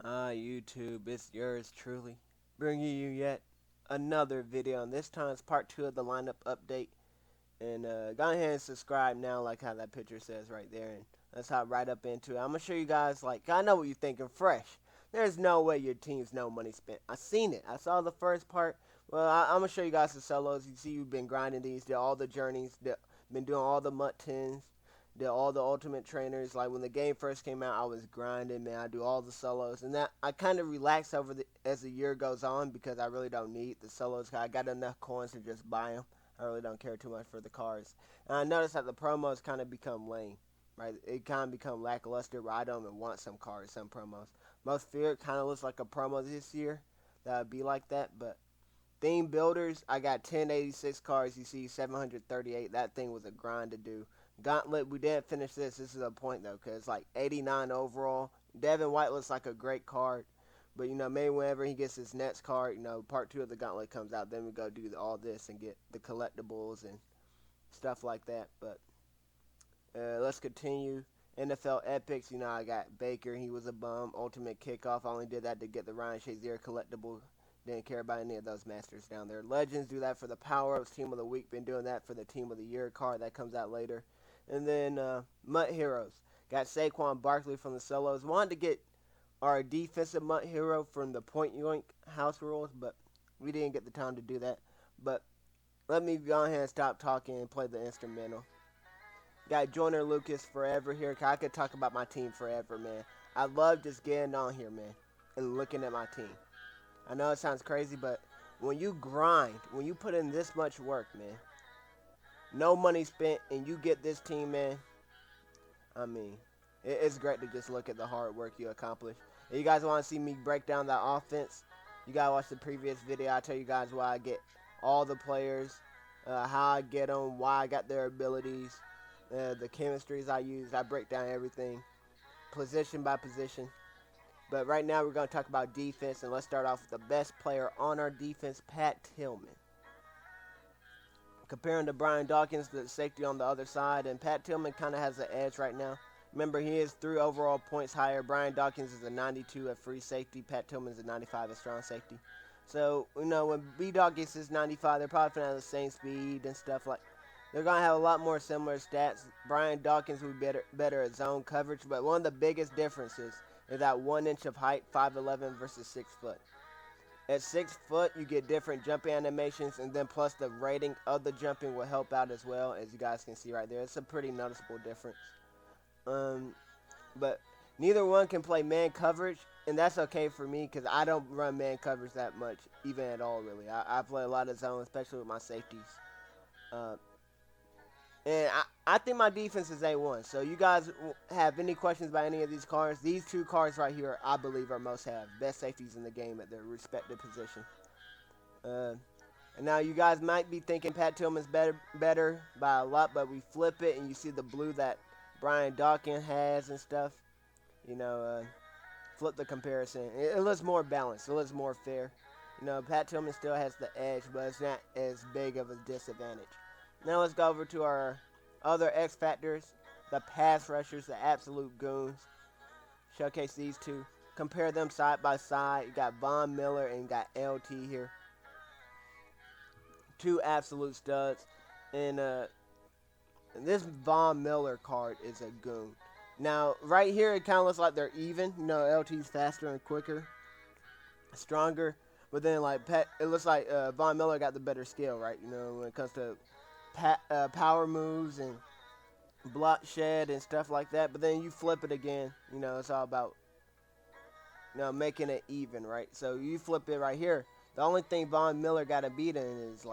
YouTube, it's yours truly, bringing you yet another video, and this time it's part 2 of the lineup update. And go ahead and subscribe now, like how that picture says right there, and let's hop right up into it. I'm gonna show you guys, like, I know what you're thinking, fresh. There's no way your team's no money spent. I seen it. I saw the first part. Well, I'm gonna show you guys the solos. You see, you've been grinding these, did all the journeys, been doing all the MUT 10s, did all the ultimate trainers. Like when the game first came out, I was grinding, man. I do all the solos, and that I kind of relax over as the year goes on because I really don't need the solos. I got enough coins to just buy them. I really don't care too much for the cars. And I noticed that the promos kind of become lame, right? It kind of become lackluster, where I don't even want some cars, some promos. Most Fear kind of looks like a promo this year that would be like that, but theme builders, I got 1086 cars. You see 738. That thing was a grind to do. Gauntlet, we didn't finish this. This is a point though, because it's like 89 overall. Devin White looks like a great card. But, maybe whenever he gets his next card, part 2 of the Gauntlet comes out, then we go do all this and get the collectibles and stuff like that. But let's continue. NFL Epics, I got Baker. He was a bum. Ultimate Kickoff, I only did that to get the Ryan Shazier collectible. Didn't care about any of those masters down there. Legends do that for the Power Ups Team of the Week. Been doing that for the Team of the Year card. That comes out later. And then MUT Heroes. Got Saquon Barkley from the Solos. Wanted to get our defensive MUT hero from the Point Yoink house rules, but we didn't get the time to do that. But let me go ahead and stop talking and play the instrumental. Got Joyner Lucas forever here. I could talk about my team forever, man. I love just getting on here, man, and looking at my team. I know it sounds crazy, but when you grind, when you put in this much work, man, no money spent, and you get this team, man, I mean, it's great to just look at the hard work you accomplish. If you guys want to see me break down that offense, you gotta watch the previous video. I tell you guys why I get all the players, how I get them, why I got their abilities, the chemistries I use. I break down everything, position by position. But right now we're going to talk about defense, and let's start off with the best player on our defense, Pat Tillman. Comparing to Brian Dawkins, the safety on the other side, and Pat Tillman kind of has the edge right now. Remember, he is 3 overall points higher. Brian Dawkins is a 92 at free safety. Pat Tillman is a 95 at strong safety. So, when B-Dog gets his 95, they're probably going to have the same speed and stuff like. They're going to have a lot more similar stats. Brian Dawkins would be better at zone coverage, but one of the biggest differences is that 1 inch of height, 5'11" versus 6 foot. At 6 foot, you get different jumping animations, and then plus the rating of the jumping will help out as well, as you guys can see right there. It's a pretty noticeable difference. But neither one can play man coverage, and that's okay for me because I don't run man coverage that much, even at all, really. I play a lot of zone, especially with my safeties. Uh, And I think my defense is A1. So you guys have any questions about any of these cards? These 2 cards right here, I believe, are must-have. Best safeties in the game at their respective position. And now you guys might be thinking Pat Tillman's better by a lot, but we flip it and you see the blue that Brian Dawkins has and stuff. Flip the comparison. It looks more balanced. It looks more fair. Pat Tillman still has the edge, but it's not as big of a disadvantage. Now let's go over to our other X Factors, the pass rushers, the absolute goons. Showcase these 2. Compare them side by side. You got Von Miller and you got LT here. 2 absolute studs. And this Von Miller card is a goon. Now, right here, it kind of looks like they're even. LT's faster and quicker, stronger. But then, it looks like Von Miller got the better skill, right? When it comes to power moves and block shed and stuff like that. But then you flip it again. It's all about making it even, right? So you flip it right here. The only thing Von Miller got to beat in is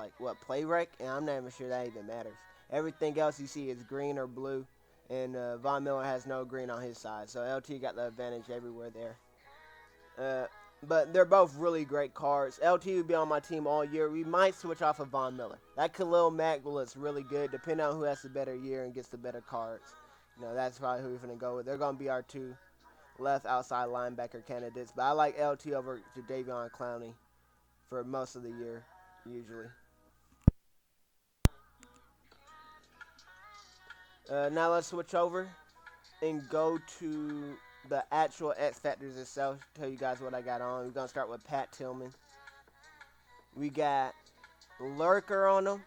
play rec, and I'm not even sure that even matters. Everything else you see is green or blue, and Von Miller has no green on his side. So LT got the advantage everywhere there. But they're both really great cards. LT would be on my team all year. We might switch off of Von Miller. That Khalil Mack looks really good, depending on who has the better year and gets the better cards. That's probably who we're going to go with. They're going to be our 2 left outside linebacker candidates. But I like LT over to Davion Clowney for most of the year, usually. Now let's switch over and go to the actual X Factors itself. Tell you guys what I got on. We're gonna start with Pat Tillman. We got Lurker on him.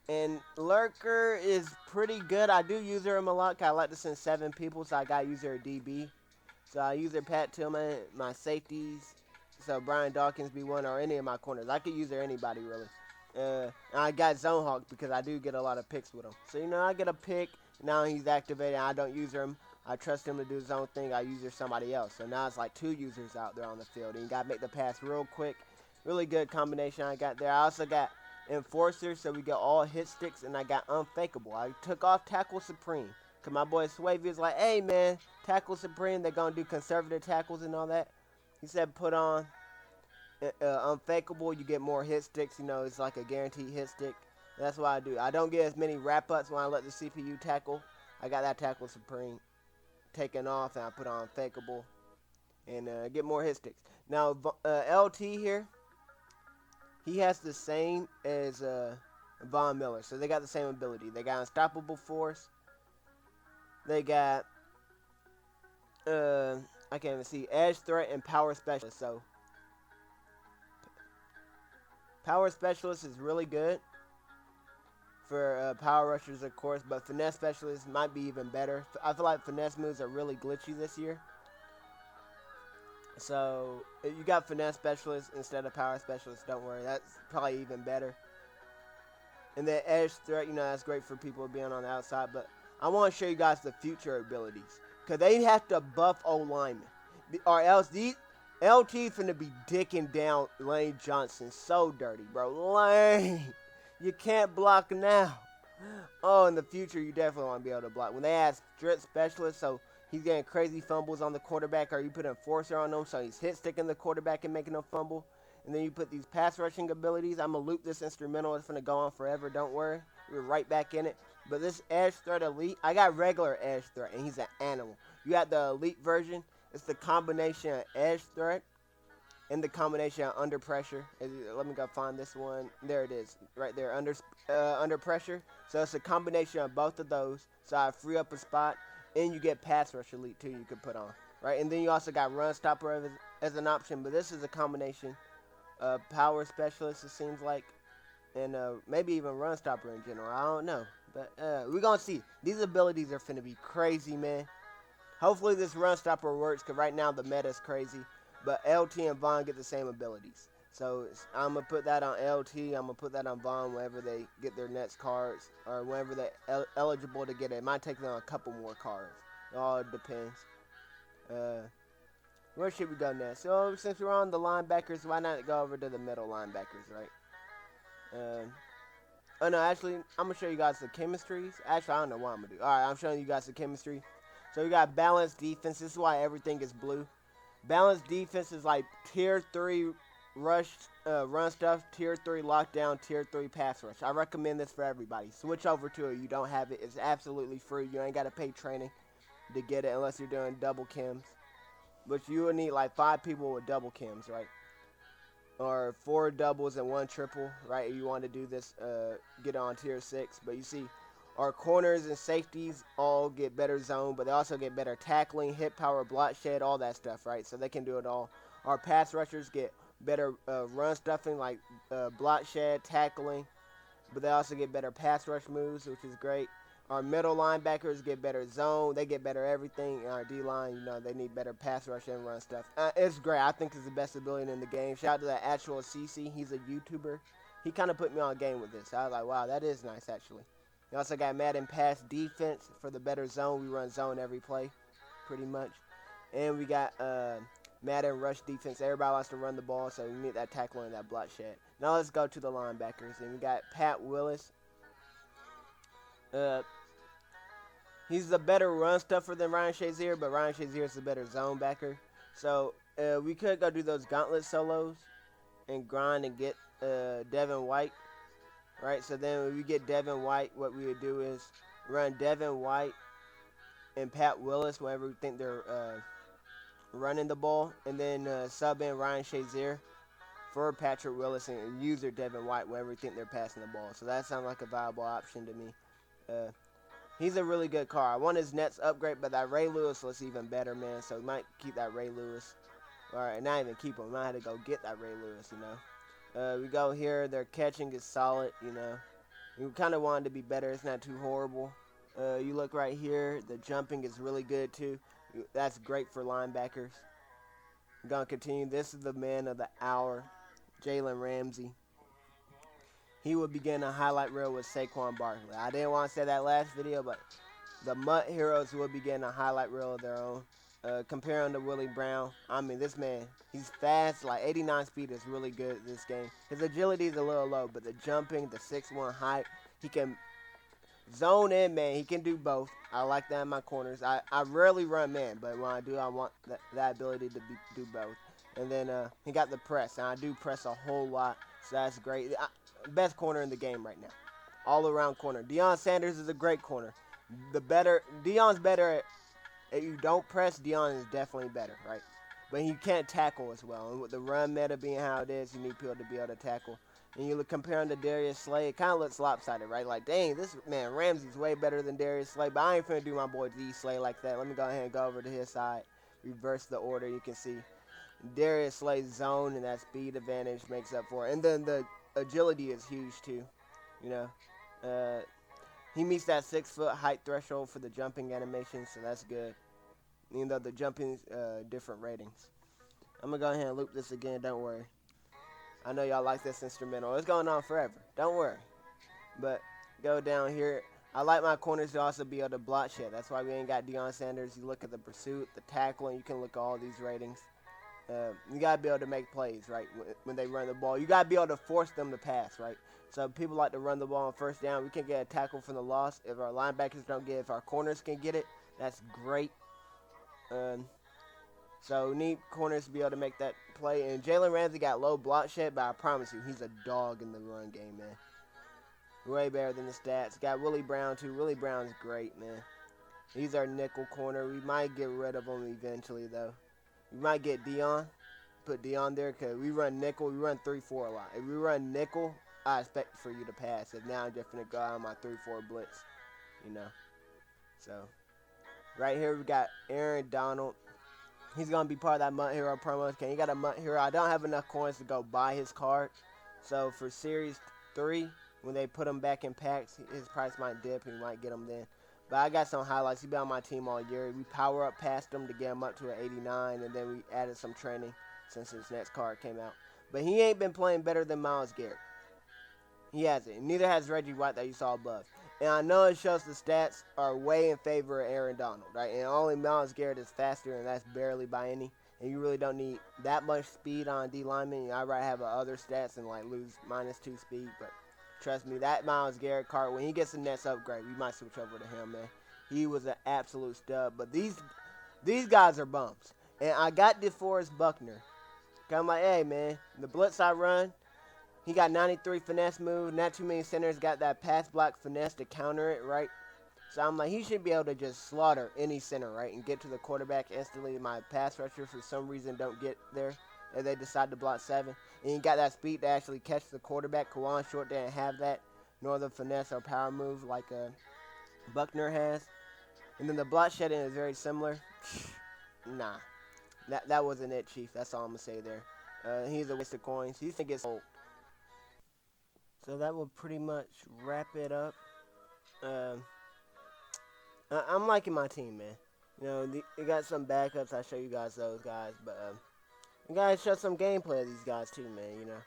And Lurker is pretty good. I do use her a lot. I like to send 7 people, so I got to use her DB. So I use her Pat Tillman, my safeties. So Brian Dawkins be one, or any of my corners. I could use her anybody, really. And I got Zone Hawk because I do get a lot of picks with him. So, I get a pick. Now he's activated. I don't use him. I trust him to do his own thing. I use her somebody else. So now it's like 2 users out there on the field. And you got to make the pass real quick. Really good combination I got there. I also got Enforcer, so we got all hit sticks, and I got Unfakeable. I took off Tackle Supreme. Because my boy Swavey was like, hey, man, Tackle Supreme, they're going to do conservative tackles and all that. He said put on Unfakeable. You get more hit sticks. It's like a guaranteed hit stick. That's what I do. I don't get as many wrap-ups when I let the CPU tackle. I got that Tackle Supreme taken off, and I put on Unfakeable and get more hit sticks. Now, LT here, he has the same as Von Miller. So they got the same ability. They got Unstoppable Force. They got, I can't even see, Edge Threat and Power Specialist. So Power Specialist is really good for Power Rushers, of course. But Finesse Specialist might be even better. I feel like Finesse moves are really glitchy this year. So, if you got Finesse Specialist instead of Power Specialist, don't worry. That's probably even better. And then Edge Threat, that's great for people being on the outside. But I want to show you guys the future abilities. Because they have to buff O-linemen. Or else these LT finna be dicking down Lane Johnson so dirty, bro. Lane, you can't block now. Oh, in the future, you definitely want to be able to block. When they add Strip Specialist, so he's getting crazy fumbles on the quarterback, or you put Enforcer on him, so he's hit sticking the quarterback and making him fumble. And then you put these pass rushing abilities. I'm going to loop this instrumental. It's going to go on forever. Don't worry. We're right back in it. But this Edge Threat Elite, I got regular Edge Threat, and he's an animal. You got the Elite version. It's the combination of Edge Threat and the combination of Under Pressure. Let me go find this one. There it is. Right there. Under Pressure. So it's a combination of both of those. So I free up a spot. And you get Pass Rush Elite, too, you could put on. Right? And then you also got Run Stopper as an option. But this is a combination of Power Specialist, it seems like. And maybe even Run Stopper in general. I don't know. But we're going to see. These abilities are finna be crazy, man. Hopefully this Run Stopper works, because right now the meta is crazy. But LT and Vaughn get the same abilities. So I'm going to put that on LT. I'm going to put that on Vaughn whenever they get their next cards. Or whenever they're eligible to get it. It might take them a couple more cards. It all depends. Where should we go next? So since we're on the linebackers, why not go over to the middle linebackers, right? Oh no, actually, I'm going to show you guys the chemistries. Actually, I don't know what I'm going to do. Alright, I'm showing you guys the chemistry. So we got balanced defense. This is why everything is blue. Balanced defense is like tier 3 rush, run stuff, tier 3 lockdown, tier 3 pass rush. I recommend this for everybody. Switch over to it. You don't have it. It's absolutely free. You ain't got to pay training to get it unless you're doing double chems. But you will need like 5 people with double chems, right? Or 4 doubles and 1 triple, right? If you want to do this, get on tier 6. But you see, our corners and safeties all get better zone, but they also get better tackling, hit power, block shed, all that stuff, right? So they can do it all. Our pass rushers get better run stuffing, like block shed, tackling, but they also get better pass rush moves, which is great. Our middle linebackers get better zone. They get better everything. And our D-line, they need better pass rush and run stuff. It's great. I think it's the best ability in the game. Shout out to that actual CC. He's a YouTuber. He kind of put me on game with this. I was like, wow, that is nice, actually. We also got Madden Pass Defense for the better zone. We run zone every play, pretty much. And we got Madden Rush Defense. Everybody wants to run the ball, so we need that tackle and that block shed. Now let's go to the linebackers. And we got Pat Willis. He's a better run stuffer than Ryan Shazier, but Ryan Shazier is a better zone backer. So we could go do those gauntlet solos and grind and get Devin White. Right, so then when we get Devin White, what we would do is run Devin White and Pat Willis whenever we think they're running the ball, and then sub in Ryan Shazier for Patrick Willis and user Devin White whenever we think they're passing the ball. So that sounds like a viable option to me. He's a really good car. I want his Nets upgrade, but that Ray Lewis looks even better, man. So we might keep that Ray Lewis. All right, not even keep him. I might have to go get that Ray Lewis, you know. We go here. Their catching is solid, you know. We kind of wanted to be better. It's not too horrible. You look right here. The jumping is really good, too. That's great for linebackers. I'm going to continue. This is the man of the hour, Jalen Ramsey. He would begin a highlight reel with Saquon Barkley. I didn't want to say that last video, but the Mutt Heroes will be getting a highlight reel of their own. Comparing to Willie Brown, I mean, this man, he's fast. Like 89 speed is really good this game. His agility is a little low, but the jumping, the 6'1" height, he can zone in, man. He can do both. I like that in my corners. I rarely run man, but when I do, I want that ability to do both. And then he got the press, and I do press a whole lot, so that's great. Best corner in the game right now. All around corner. Deion Sanders is a great corner. Deion's better if you don't press. Deion is definitely better, right? But he can't tackle as well. And with the run meta being how it is, you need people to be able to tackle. And you look comparing to Darius Slay, it kind of looks lopsided, right? Like, dang, this man Ramsey's way better than Darius Slay. But I ain't finna do my boy D Slay like that. Let me go ahead and go over to his side, reverse the order. You can see Darius Slay's zone and that speed advantage makes up for it. And then the agility is huge too. You know, he meets that 6-foot height threshold for the jumping animation, so that's good. Even though the jumping different ratings. I'm gonna go ahead and loop this again. Don't worry. I know y'all like this instrumental. It's going on forever. Don't worry. But go down here. I like my corners to also be able to block shit. That's why we ain't got Deion Sanders. You look at the pursuit, the tackle, and you can look at all these ratings. You got to be able to make plays, right, when they run the ball. You got to be able to force them to pass, right? So people like to run the ball on first down. We can get a tackle from the loss. If our linebackers don't get it, if our corners can get it, that's great. So we need corners to be able to make that play. And Jalen Ramsey got low block shed, but I promise you, he's a dog in the run game, man. Way better than the stats. Got Willie Brown, too. Willie Brown's great, man. He's our nickel corner. We might get rid of him eventually, though. We might get Deion. Put Deion there because we run nickel. We run 3-4 a lot. If we run nickel, I expect for you to pass. If now I'm just going to go out on my 3-4 blitz, you know. So, right here we got Aaron Donald. He's going to be part of that Mutt Hero promo. Okay, he got a Mutt Hero. I don't have enough coins to go buy his card. So, for Series 3, when they put him back in packs, his price might dip. He might get him then. But I got some highlights. He's been on my team all year. We power up past him to get him up to an 89, and then we added some training since his next card came out. But he ain't been playing better than Myles Garrett. He hasn't. Neither has Reggie White that you saw above. And I know it shows the stats are way in favor of Aaron Donald, right? And only Myles Garrett is faster, and that's barely by any. And you really don't need that much speed on D lineman. I'd rather have other stats and like lose -2 speed, but trust me, that Myles Garrett card, when he gets the next upgrade, we might switch over to him, man. He was an absolute stud. But these guys are bums. And I got DeForest Buckner. I'm like, hey, man, the blitz I run, he got 93 finesse move. Not too many centers got that pass block finesse to counter it, right? So I'm like, he should be able to just slaughter any center, right, and get to the quarterback instantly. My pass rushers, for some reason, don't get there. If they decide to block 7. And he got that speed to actually catch the quarterback. Kawan Short didn't have that, nor the finesse or power move like Buckner has. And then the block shedding is very similar. Nah. That wasn't it, Chief. That's all I'm going to say there. He's a waste of coins. He's going to get sold. So that will pretty much wrap it up. I'm liking my team, man. You know, you got some backups. I'll show you guys those guys. But you guys show some gameplay of these guys too, man, you know.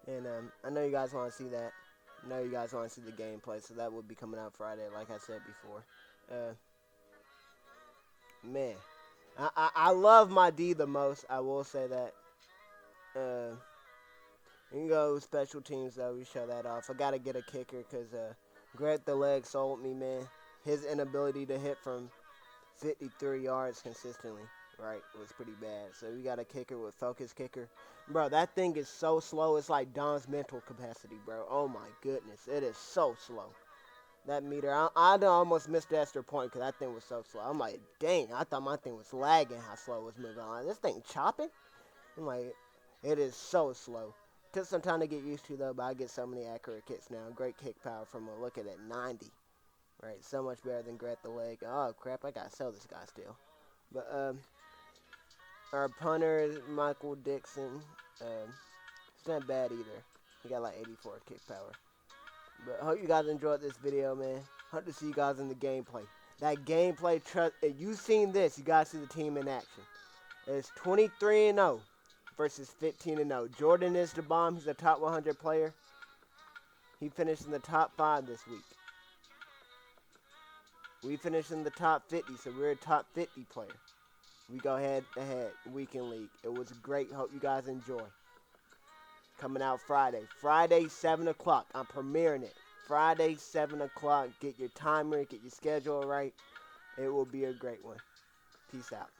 And I know you guys want to see that. I know you guys want to see the gameplay, so that will be coming out Friday, like I said before. Man, I love my D the most. I will say that. You can go special teams, though. We show that off. I got to get a kicker because Greg the Leg sold me, man. His inability to hit from 53 yards consistently, right, was pretty bad. So we got a kicker with focus kicker. Bro, that thing is so slow. It's like Don's mental capacity, bro. Oh, my goodness. It is so slow. That meter, I almost missed the extra point because that thing was so slow. I'm like, dang, I thought my thing was lagging how slow it was moving on. This thing chopping? I'm like, it is so slow. Took some time to get used to, though, but I get so many accurate kicks now. Great kick power from a look at it, 90. Right, so much better than Gret the Leg. Oh crap, I gotta sell this guy still. But our punter is Michael Dixon. It's not bad either. He got like 84 kick power. But I hope you guys enjoyed this video, man. Hope to see you guys in the gameplay. That gameplay, if you've seen this, you guys see the team in action. It's 23-0 versus 15-0. Jordan is the bomb. He's a top 100 player. He finished in the top 5 this week. We finished in the top 50, so we're a top 50 player. We go head to head, weekend league. It was great. Hope you guys enjoy. Coming out Friday. Friday, 7 o'clock. I'm premiering it. Friday, 7 o'clock. Get your timer, get your schedule right. It will be a great one. Peace out.